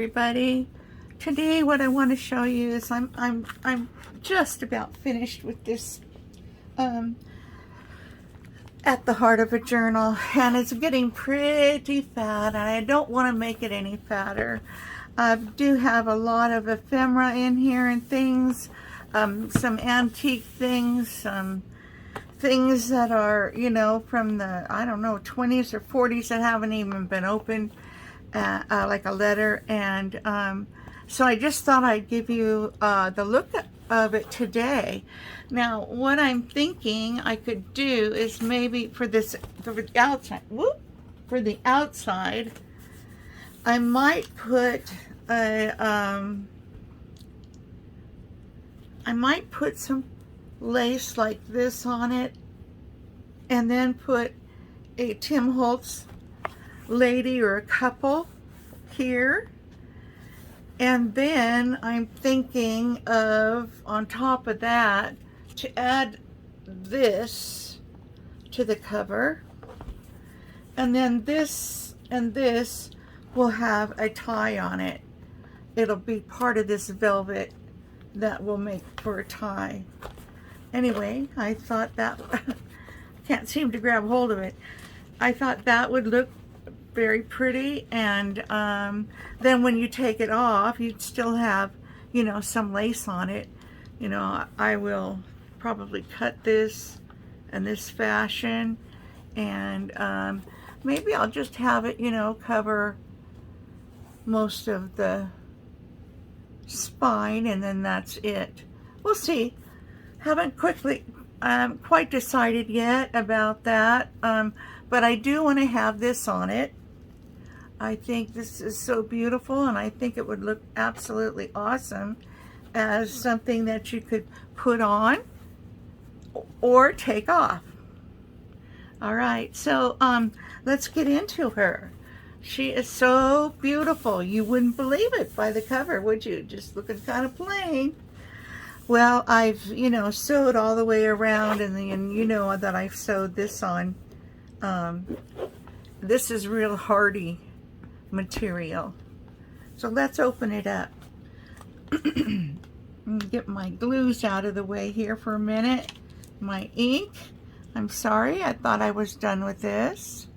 everybody. Today what I want to show you is I'm just about finished with this At the Heart of a Journal, and it's getting pretty fat, and I don't want to make it any fatter. I do have a lot of ephemera in here and things, some antique things, some things that are, you know, from the, I don't know, 20s or 40s that haven't even been opened, like a letter. And so I just thought I'd give you the look of it today. Now, what I'm thinking I could do is maybe for the outside, I might put some lace like this on it, and then put a Tim Holtz lady or a couple here. And then I'm thinking of, on top of that, to add this to the cover. And then this and this will have a tie on it. It'll be part of this velvet that will make for a tie. Anyway, I thought that, can't seem to grab hold of it. I thought that would look very pretty, and then when you take it off, you'd still have, you know, some lace on it. You know, I will probably cut this in this fashion, and maybe I'll just have it, you know, cover most of the spine, and then that's it. We'll see. Haven't quite decided yet about that, but I do want to have this on it. I think this is so beautiful, and I think it would look absolutely awesome as something that you could put on or take off. All right, so let's get into her. She is so beautiful. You wouldn't believe it by the cover, would you? Just looking kind of plain. Well, I've, you know, sewed all the way around, and then, you know, that I've sewed this on. This is real hardy material. So let's open it up. Get my glues out of the way here for a minute. My ink. I'm sorry, I thought I was done with this.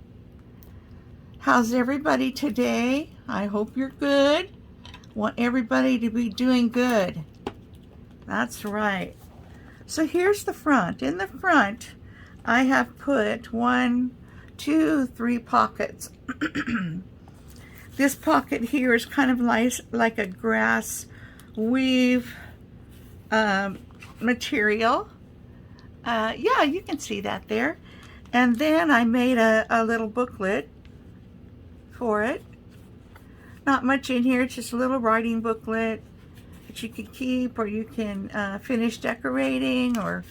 How's everybody today? I hope you're good. Want everybody to be doing good. That's right. So here's the front. In the front, I have put 1, 2, 3 pockets. This pocket here is kind of like a grass weave material. Yeah, you can see that there. And then I made a little booklet for it. Not much in here, it's just a little writing booklet that you can keep, or you can finish decorating, or,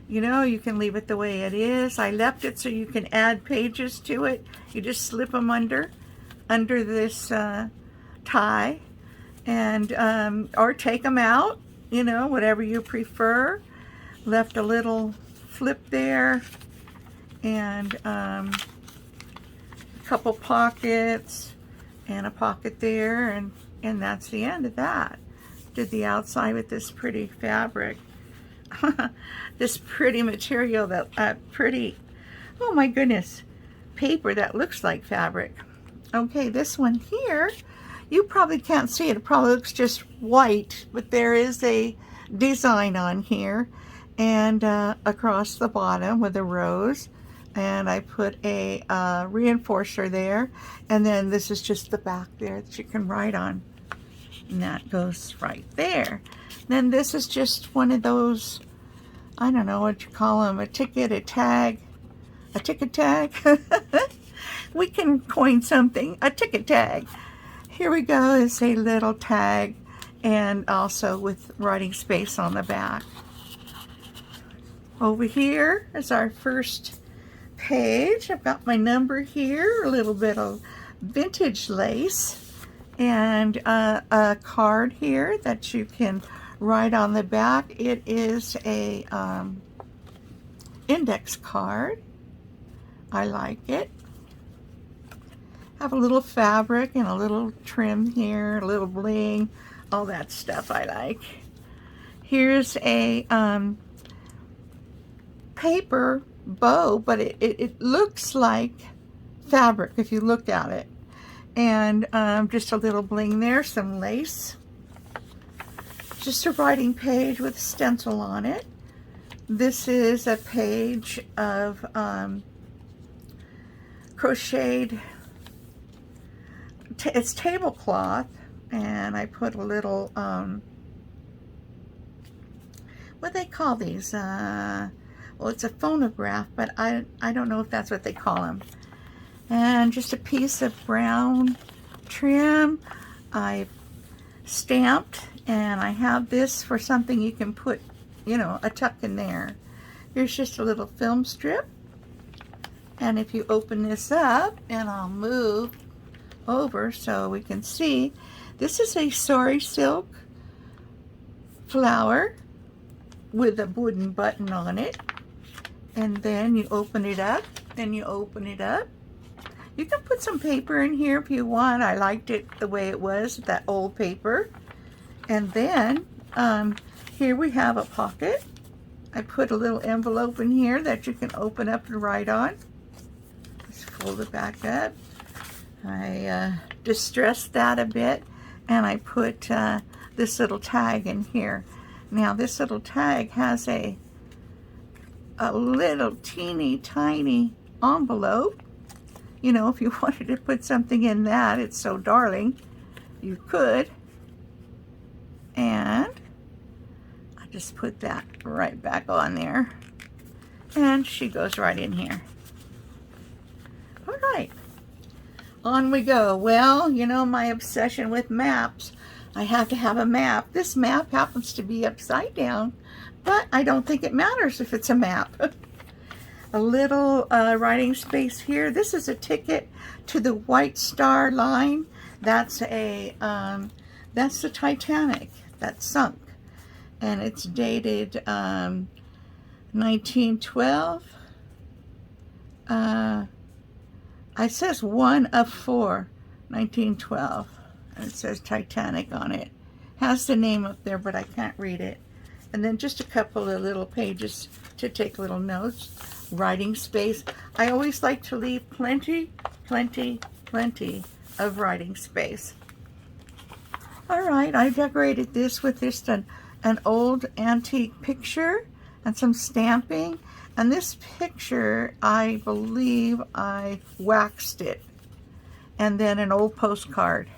you know, you can leave it the way it is. I left it so you can add pages to it. You just slip them under this tie, and or take them out, you know, whatever you prefer. Left a little flip there, and a couple pockets, and a pocket there, and that's the end of that. Did the outside with this pretty fabric. This pretty material, that pretty, oh my goodness, paper that looks like fabric. Okay, this one here, you probably can't see it. It probably looks just white, but there is a design on here, and across the bottom with a rose, and I put a reinforcer there, and then this is just the back there that you can write on, and that goes right there. Then this is just one of those, I don't know what you call them, a ticket tag. We can coin something, a ticket tag. Here we go, is a little tag, and also with writing space on the back. Over here is our first page. I've got my number here, a little bit of vintage lace, and a card here that you can write on the back. It is a index card. I like it. Have a little fabric and a little trim here, a little bling, all that stuff I like. Here's a paper bow, but it looks like fabric if you look at it. And just a little bling there, some lace. Just a writing page with a stencil on it. This is a page of crocheted, it's tablecloth, and I put a little, what do they call these? Well, it's a phonograph, but I don't know if that's what they call them. And just a piece of brown trim. I've stamped, and I have this for something you can put, you know, a tuck in there. Here's just a little film strip. And if you open this up, and I'll move over so we can see, this is a sari silk flower with a wooden button on it. And then you open it up, and you open it up. You can put some paper in here if you want. I liked it the way it was, that old paper. And then here we have a pocket. I put a little envelope in here that you can open up and write on. Just fold it back up. I distressed that a bit, and I put this little tag in here. Now this little tag has a little teeny tiny envelope. You know, if you wanted to put something in that, it's so darling, you could. And I just put that right back on there. And she goes right in here. All right, on we go. Well, you know, my obsession with maps. I have to have a map. This map happens to be upside down, but I don't think it matters if it's a map. A little writing space here. This is a ticket to the White Star Line. That's a that's the Titanic that sunk, and it's dated 1912. It says 1 of 4, 1912, and it says Titanic on it. Has the name up there, but I can't read it. And then just a couple of little pages to take little notes. Writing space. I always like to leave plenty of writing space. All right, I decorated this with just an old antique picture and some stamping. And this picture, I believe I waxed it. And then an old postcard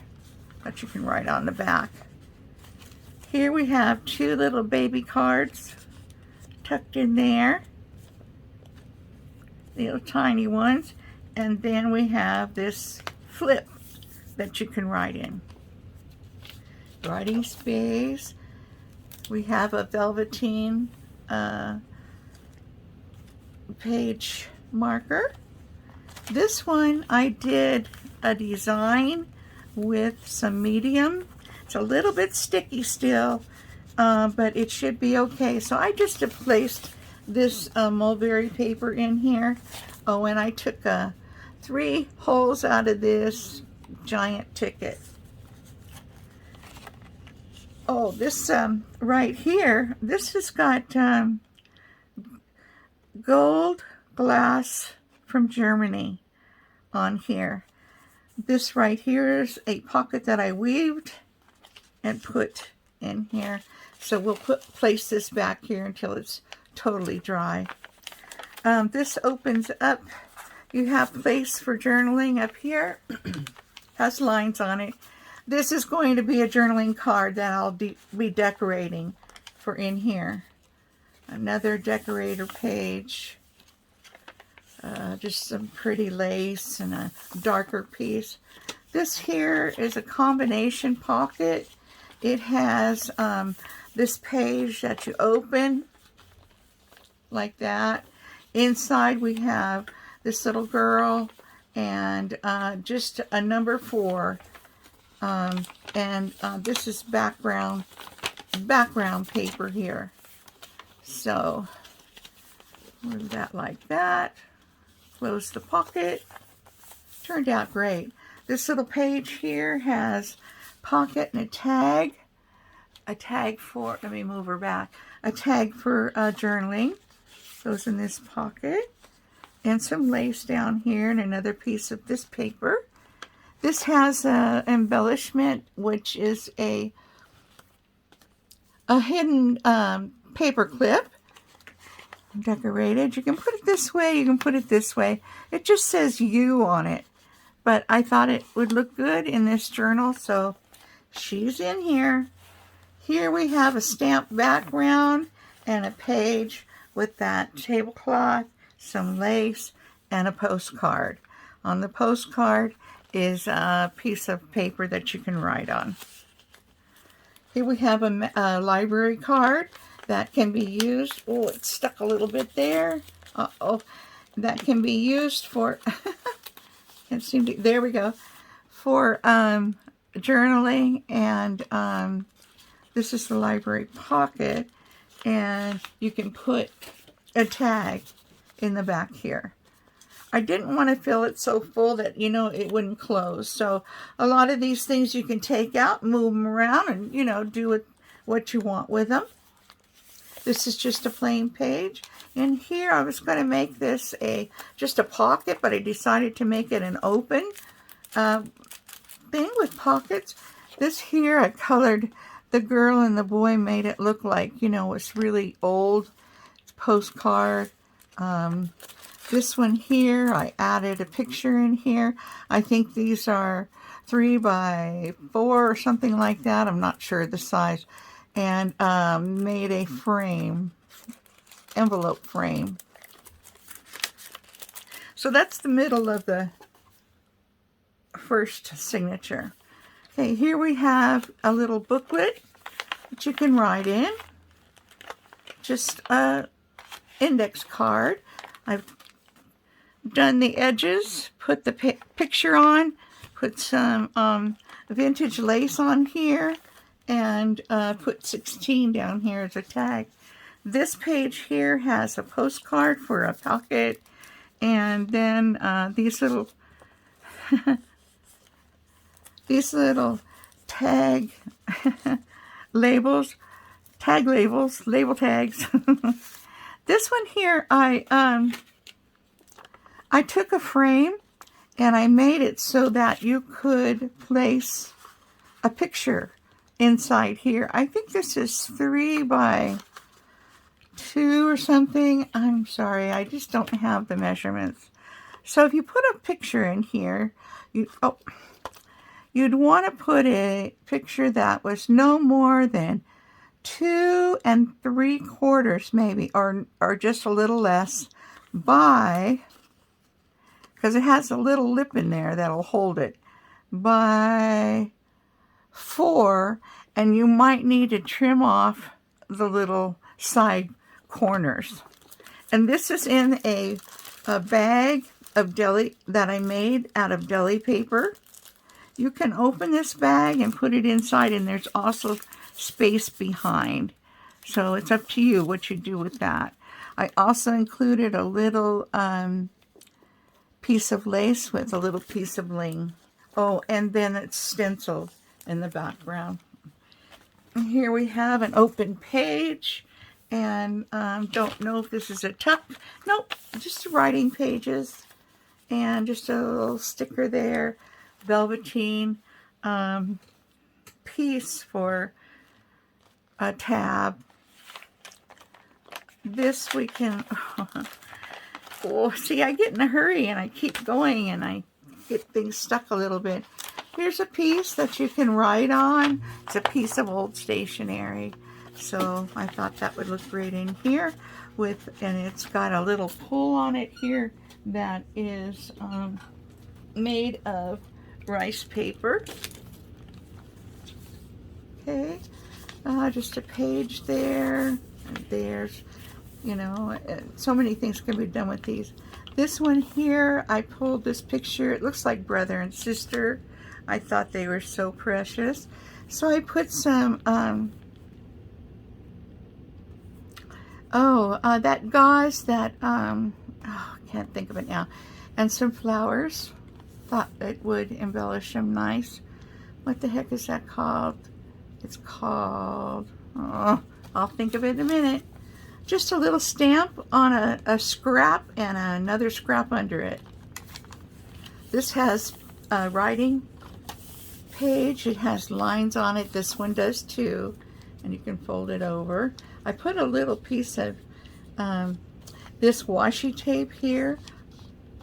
that you can write on the back. Here we have 2 little baby cards tucked in there. Little tiny ones. And then we have this flip that you can write in. Writing space. We have a velveteen page marker. This one I did a design with some medium. It's a little bit sticky still, but it should be okay. So I just placed this mulberry paper in here. Oh, and I took 3 holes out of this giant ticket. Oh, this right here, this has got gold glass from Germany on here. This right here is a pocket that I weaved and put in here. So we'll place this back here until it's totally dry. This opens up. You have place for journaling up here. Has lines on it. This is going to be a journaling card that I'll be decorating for in here. Another decorator page. Just some pretty lace and a darker piece. This here is a combination pocket. It has this page that you open like that. Inside we have this little girl and just a number 4. This is background paper here. So move that like that. Close the pocket. Turned out great. This little page here has pocket and a tag for, let me move her back, a tag for journaling, goes in this pocket, and some lace down here and another piece of this paper. This has an embellishment, which is a hidden paper clip, decorated. You can put it this way, you can put it this way. It just says you on it, but I thought it would look good in this journal, so she's in here. Here we have a stamped background and a page with that tablecloth, some lace, and a postcard. On the postcard is a piece of paper that you can write on. Here we have a library card that can be used. Oh, it's stuck a little bit there. Uh-oh. That can be used for, can't seem to, there we go, for journaling. And this is the library pocket. And you can put a tag in the back here. I didn't want to fill it so full that, you know, it wouldn't close. So a lot of these things you can take out, move them around, and, you know, do what you want with them. This is just a plain page. And here I was going to make this just a pocket, but I decided to make it an open thing with pockets. This here, I colored the girl and the boy, made it look like, you know, it's really old. It's postcard. This one here, I added a picture in here. I think these are 3 by 4 or something like that. I'm not sure the size. And made a frame, envelope frame. So that's the middle of the first signature. Okay, here we have a little booklet that you can write in. Just a index card. I've done the edges, put the picture on, put some vintage lace on here, and put 16 down here as a tag. This page here has a postcard for a pocket, and then these little tag labels, label tags. This one here, I took a frame and I made it so that you could place a picture inside here. I think this is 3 by 2 or something. I'm sorry, I just don't have the measurements. So if you put a picture in here, you'd want to put a picture that was no more than 2 3/4 maybe, or just a little less, by, because it has a little lip in there that'll hold it, by 4, and you might need to trim off the little side corners. And this is in a bag of deli that I made out of deli paper. You can open this bag and put it inside, and there's also space behind. So it's up to you what you do with that. I also included a little piece of lace with a little piece of bling. Oh, and then it's stenciled in the background. And here we have an open page, and don't know if this is a tuck. Nope, just writing pages, and just a little sticker there, velveteen piece for a tab. This we can, oh, see, I get in a hurry and I keep going and I get things stuck a little bit. Here's a piece that you can write on. It's a piece of old stationery. So I thought that would look great in here and it's got a little pull on it here that is made of rice paper. Okay, just a page there, and there's, you know, so many things can be done with these. This one here, I pulled this picture. It looks like brother and sister. I thought they were so precious. So I put some, that gauze that, oh, I can't think of it now, and some flowers thought it would embellish them nice. What the heck is that called? It's called, oh, I'll think of it in a minute. Just a little stamp on a scrap and another scrap under it. This has a writing page. It has lines on it. This one does too. And you can fold it over. I put a little piece of this washi tape here.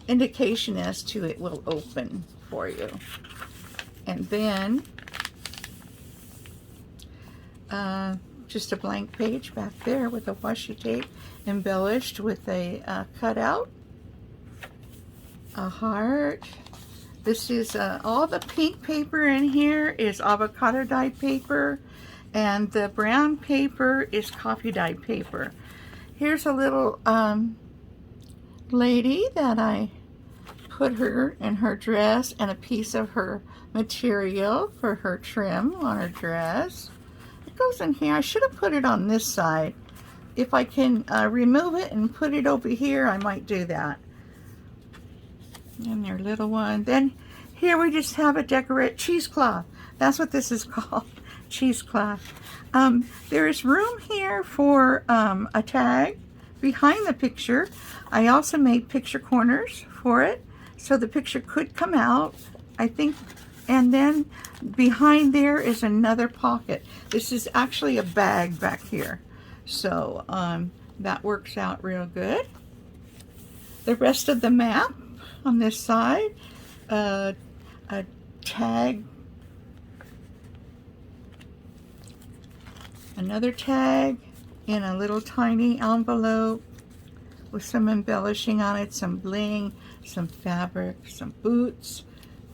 Indication as to it will open for you. And then just a blank page back there with a washi tape embellished with a cutout, a heart. This is all the pink paper in here is avocado dyed paper, and the brown paper is coffee dyed paper. Here's a little lady that I put her in her dress and a piece of her material for her trim on her dress. It goes in here. I should have put it on this side. If I can remove it and put it over here, I might do that. And their little one. Then here we just have a decorate cheesecloth. That's what this is called, cheesecloth. There is room here for a tag behind the picture. I also made picture corners for it, so the picture could come out, I think. And then behind there is another pocket. This is actually a bag back here. So that works out real good. The rest of the map on this side, a tag, another tag in a little tiny envelope with some embellishing on it, some bling, some fabric, some boots,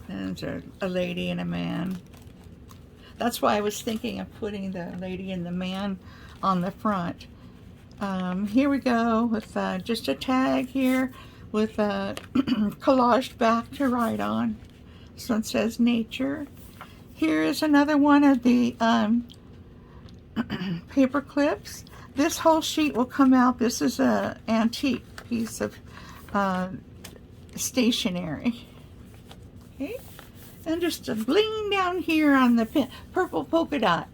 and there's a lady and a man. That's why I was thinking of putting the lady and the man on the front. Here we go with just a tag here with a collaged back to write on. This one says nature. Here is another one of the paper clips. This whole sheet will come out. This is an antique piece of stationery. Okay, and just a bling down here on the purple polka dot.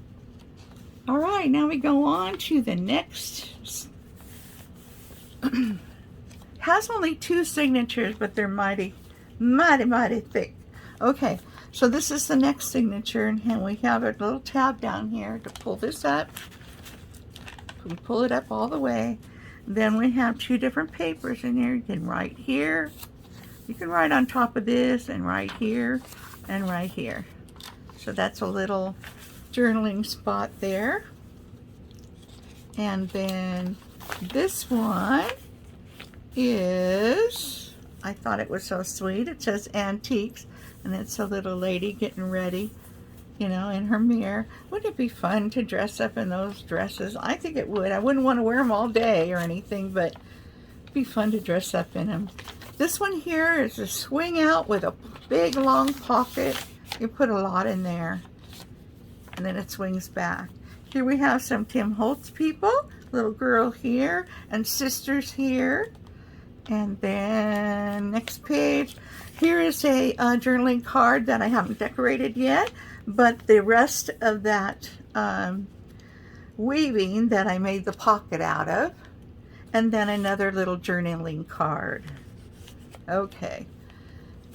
All right, now we go on to the next. Has only 2 signatures, but they're mighty thick. Okay, so this is the next signature, and we have a little tab down here to pull this up. We pull it up all the way. Then we have 2 different papers in here. You can write here. You can write on top of this, and right here, and right here. So that's a little journaling spot there. And then this one is, I thought it was so sweet. It says antiques, and it's a little lady getting ready, you know, in her mirror. Wouldn't it be fun to dress up in those dresses? I think it would. I wouldn't want to wear them all day or anything, but it'd be fun to dress up in them. This one here is a swing out with a big long pocket. You put a lot in there, and then it swings back. Here we have some Tim Holtz people, little girl here, and sisters here. And then next page, here is a journaling card that I haven't decorated yet, but the rest of that weaving that I made the pocket out of, and then another little journaling card. Okay,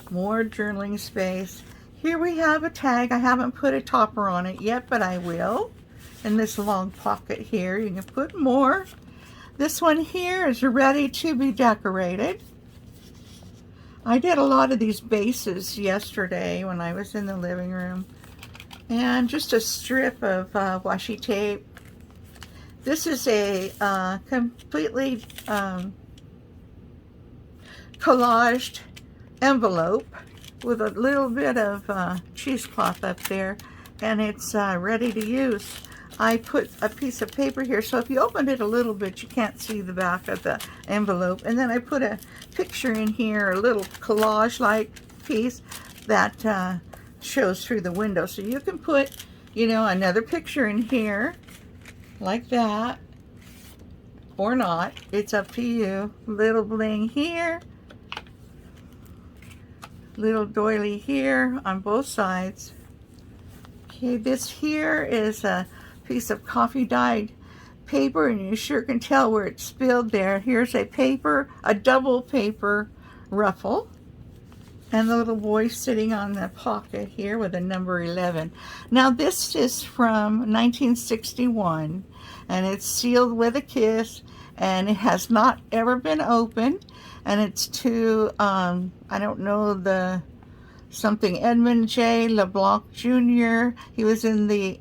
more journaling space. Here we have a tag. I haven't put a topper on it yet, but I will. In this long pocket here, you can put more. This one here is ready to be decorated. I did a lot of these bases yesterday when I was in the living room. And just a strip of washi tape. This is a completely collaged envelope with a little bit of cheesecloth up there, and it's ready to use. I put a piece of paper here, so if you opened it a little bit, you can't see the back of the envelope. And then I put a picture in here, a little collage-like piece that shows through the window. So you can put, you know, another picture in here, like that, or not. It's up to you. Little bling here. Little doily here on both sides. Okay, this here is a piece of coffee dyed paper, and you sure can tell where it's spilled there. Here's a double paper ruffle, and the little boy sitting on the pocket here with a number 11. Now this is from 1961, and it's sealed with a kiss, and it has not ever been opened, and it's to, I don't know, something Edmund J. LeBlanc Jr. He was in the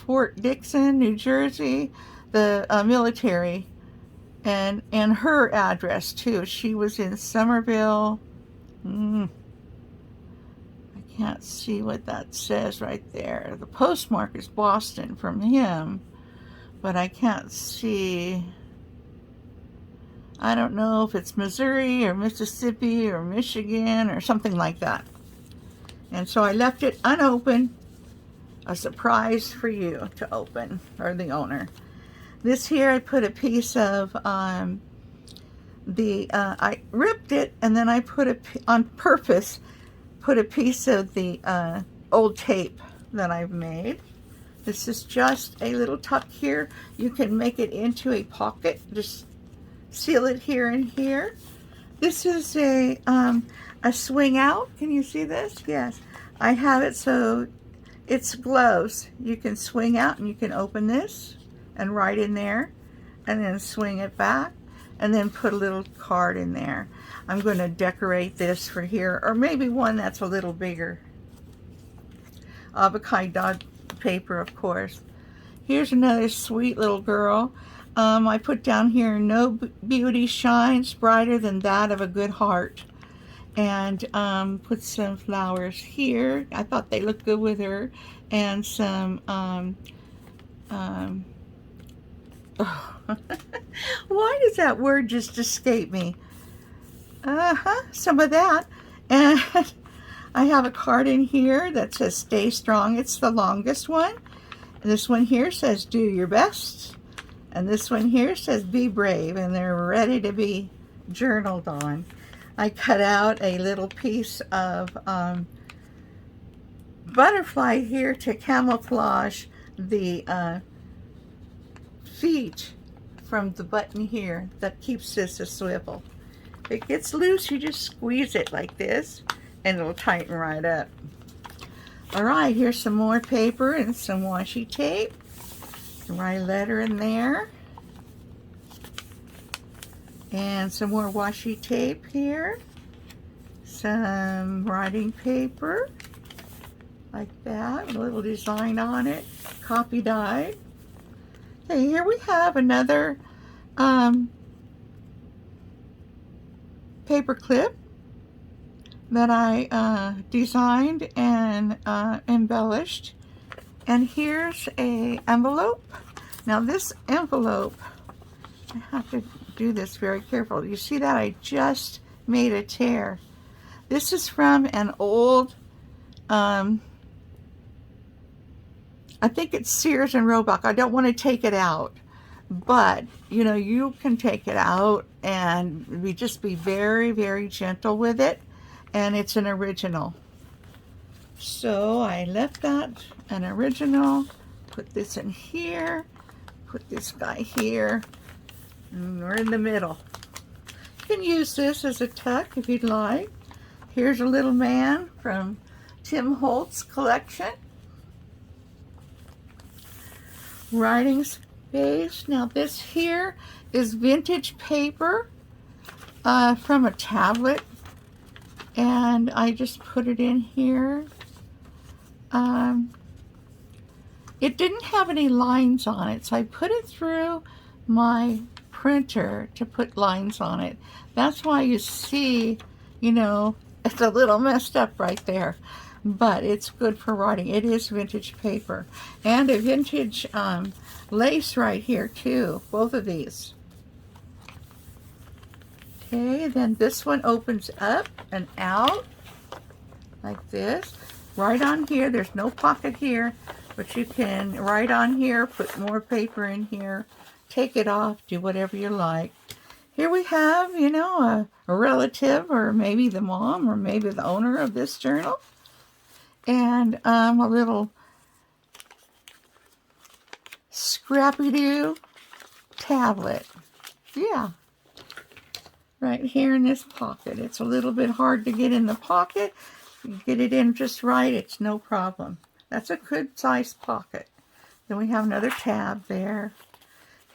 Fort Dixon, New Jersey, the military, and her address too. She was in Somerville. I can't see what that says right there. The postmark is Boston from him, but I can't see. I don't know if it's Missouri or Mississippi or Michigan or something like that. And so I left it unopened, a surprise for you to open, or the owner. This here, I put a piece of I ripped it, and then I on purpose put a piece of the old tape that I've made. This is just a little tuck here. You can make it into a pocket. Just seal it here and here. This is a swing out. Can you see this? Yes. I have it so it's gloves. You can swing out and you can open this and write in there, and then swing it back, and then put a little card in there. I'm going to decorate this for here, or maybe one that's a little bigger. Avocado dog paper, of course. Here's another sweet little girl. I put down here, no beauty shines brighter than that of a good heart. And put some flowers here. I thought they looked good with her. And some, why does that word just escape me? Some of that. And I have a card in here that says stay strong. It's the longest one. And this one here says do your best. And this one here says be brave. And they're ready to be journaled on. I cut out a little piece of butterfly here to camouflage the feet from the button here that keeps this a swivel. If it gets loose, you just squeeze it like this and it'll tighten right up. Alright, here's some more paper and some washi tape. Write a letter in there. And some more washi tape here. Some writing paper. Like that. A little design on it. Copy dyed. Okay, here we have another paper clip that I designed and embellished. And here's a envelope. Now this envelope, I have to do this very carefully. You see that I just made a tear. This is from an old, I think it's Sears and Roebuck. I don't want to take it out, but you know, you can take it out and just be very, very gentle with it. And it's an original. So I left that an original, put this in here, put this guy here, and we're in the middle. You can use this as a tuck if you'd like. Here's a little man from Tim Holtz collection. Writing space. Now this here is vintage paper from a tablet, and I just put it in here. It didn't have any lines on it, so I put it through my printer to put lines on it. That's why you see, you know, it's a little messed up right there, but it's good for writing. It is vintage paper, and a vintage lace right here too, both of these. Okay, then this one opens up and out like this. Right on here, there's no pocket here, but you can write on here, put more paper in here, take it off, do whatever you like. here we have, you know, a relative, or maybe the mom, or maybe the owner of this journal. And a little Scrappy-Doo tablet. Yeah, right here in this pocket. It's a little bit hard to get in the pocket. You get it in just right, it's no problem. That's a good sized pocket. Then we have another tab there.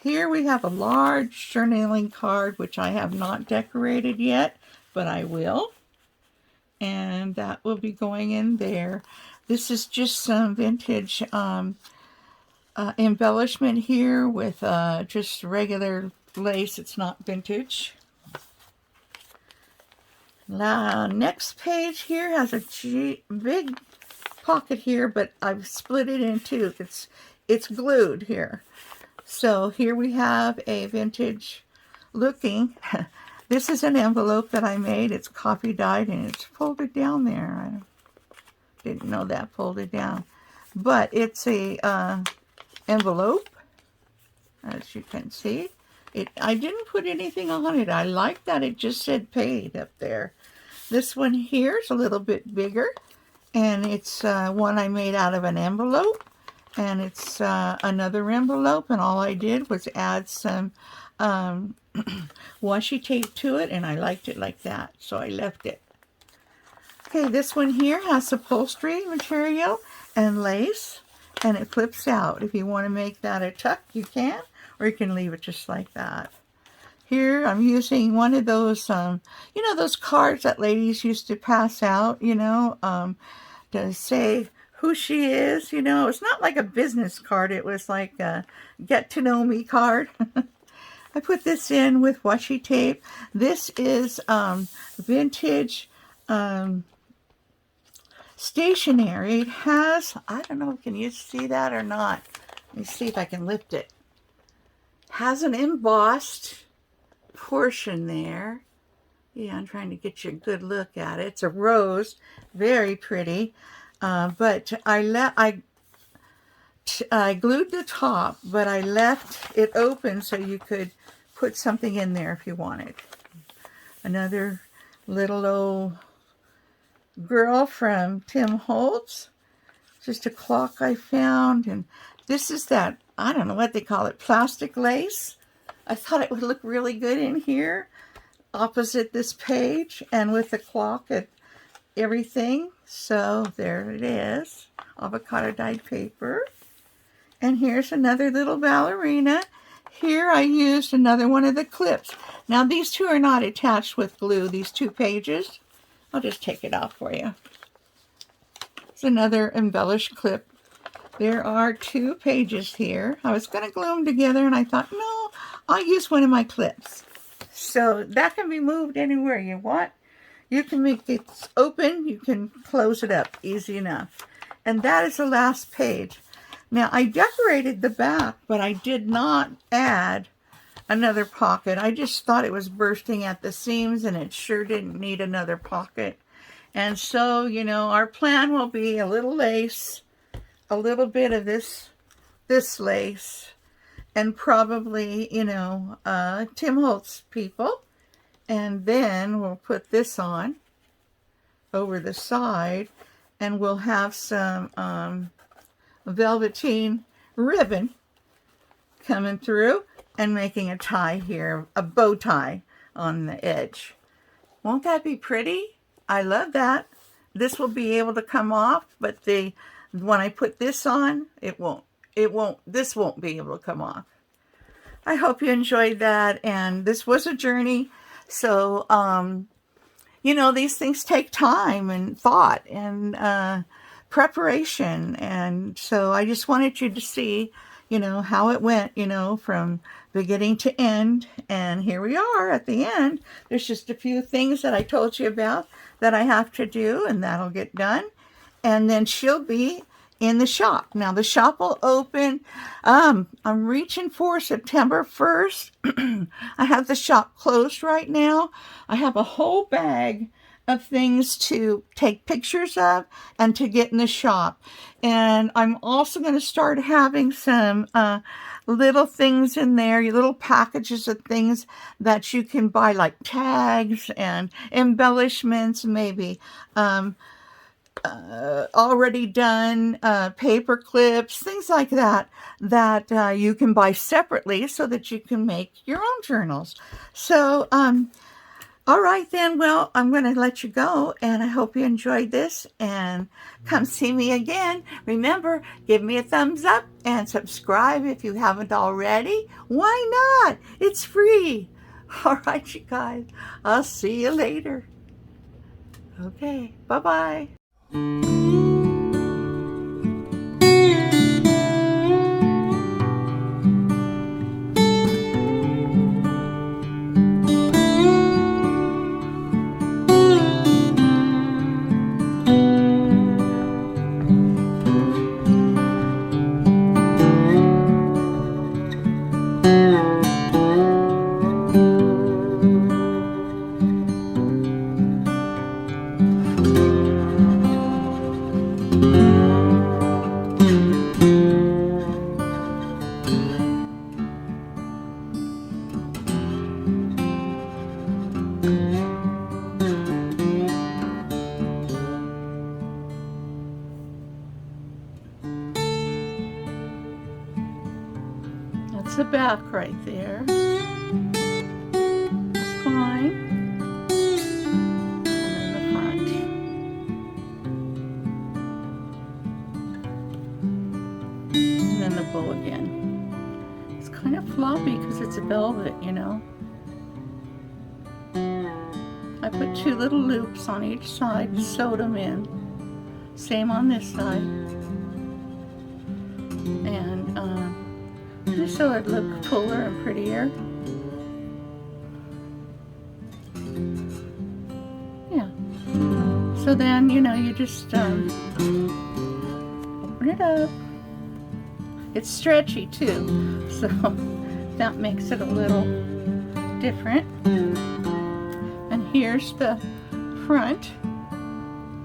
Here we have a large journaling card, which I have not decorated yet, but I will. And that will be going in there. This is just some vintage embellishment here with just regular lace. It's not vintage. Now, next page here has a big pocket here, but I've split it in two. It's glued here. So here we have a vintage looking. This is an envelope that I made. It's coffee dyed and it's folded down there. I didn't know that folded down. But it's a envelope, as you can see. I didn't put anything on it. I like that it just said paid up there. This one here is a little bit bigger, and it's one I made out of an envelope, and it's another envelope, and all I did was add some washi tape to it, and I liked it like that, so I left it. Okay, this one here has upholstery material and lace, and it flips out. If you want to make that a tuck, you can, or you can leave it just like that. Here I'm using one of those, you know, those cards that ladies used to pass out, you know, to say who she is, you know. It's not like a business card. It was like a get to know me card. I put this in with washi tape. This is vintage stationery. It has, I don't know, can you see that or not? Let me see if I can lift it. Has an embossed portion there. Yeah, I'm trying to get you a good look at it. It's a rose, very pretty. But I glued the top, but I left it open so you could put something in there if you wanted. Another little old girl from Tim Holtz. Just a clock I found, and this is that, I don't know what they call it, plastic lace. I thought it would look really good in here opposite this page and with the clock and everything. So there it is, avocado dyed paper. And here's another little ballerina. Here I used another one of the clips. Now these two are not attached with glue, these two pages. I'll just take it off for you. It's another embellished clip. There are two pages here. I was going to glue them together, and I thought, no, I'll use one of my clips. So that can be moved anywhere you want. You can make it open. You can close it up easy enough. And that is the last page. Now, I decorated the back, but I did not add another pocket. I just thought it was bursting at the seams, and it sure didn't need another pocket. And so, you know, our plan will be a little lace, a little bit of this lace, and probably, you know, Tim Holtz people. And then we'll put this on over the side, and we'll have some velveteen ribbon coming through and making a tie here, a bow tie on the edge. Won't that be pretty? I love that. This will be able to come off, but when I put this on, this won't be able to come off. I hope you enjoyed that, and this was a journey. So, you know, these things take time and thought and preparation, and so I just wanted you to see, you know, how it went, you know, from beginning to end. And here we are at the end. There's just a few things that I told you about that I have to do, and that'll get done. And then she'll be in the shop. Now the shop will open, I'm reaching for September 1st. I have the shop closed right now. I have a whole bag of things to take pictures of and to get in the shop. And I'm also going to start having some little things in there, your little packages of things that you can buy, like tags and embellishments, maybe already done paper clips, things like that, that you can buy separately so that you can make your own journals. So, all right then, well, I'm going to let you go, and I hope you enjoyed this, and come see me again. Remember, give me a thumbs up and subscribe if you haven't already. Why not? It's free. All right, you guys, I'll see you later. Okay, bye-bye. That's the back right there. Spine. And then the front. And then the bow again. It's kind of floppy because it's velvet, you know. I put 2 little loops on each side and sewed them in. Same on this side. And just so it looked fuller and prettier. Yeah. So then, you know, you just open it up. It's stretchy too, so that makes it a little different. And here's the front.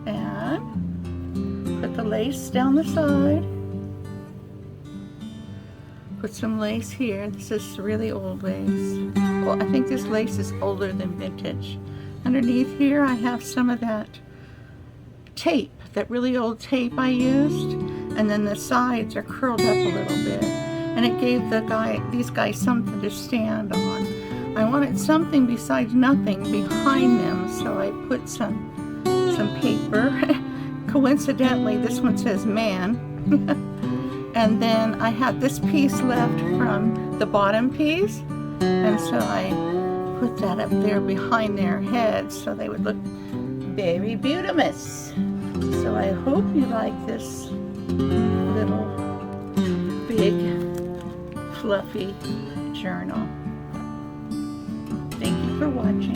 And put the lace down the side. Put some lace here. This is really old lace. Well, I think this lace is older than vintage. Underneath here I have some of that tape, that really old tape I used, and then the sides are curled up a little bit, and it gave these guys something to stand on. I wanted something besides nothing behind them, so I put some paper. Coincidentally, this one says man. And then I had this piece left from the bottom piece, and so I put that up there behind their heads so they would look very beautiful. So I hope you like this little big fluffy journal. Thank you for watching.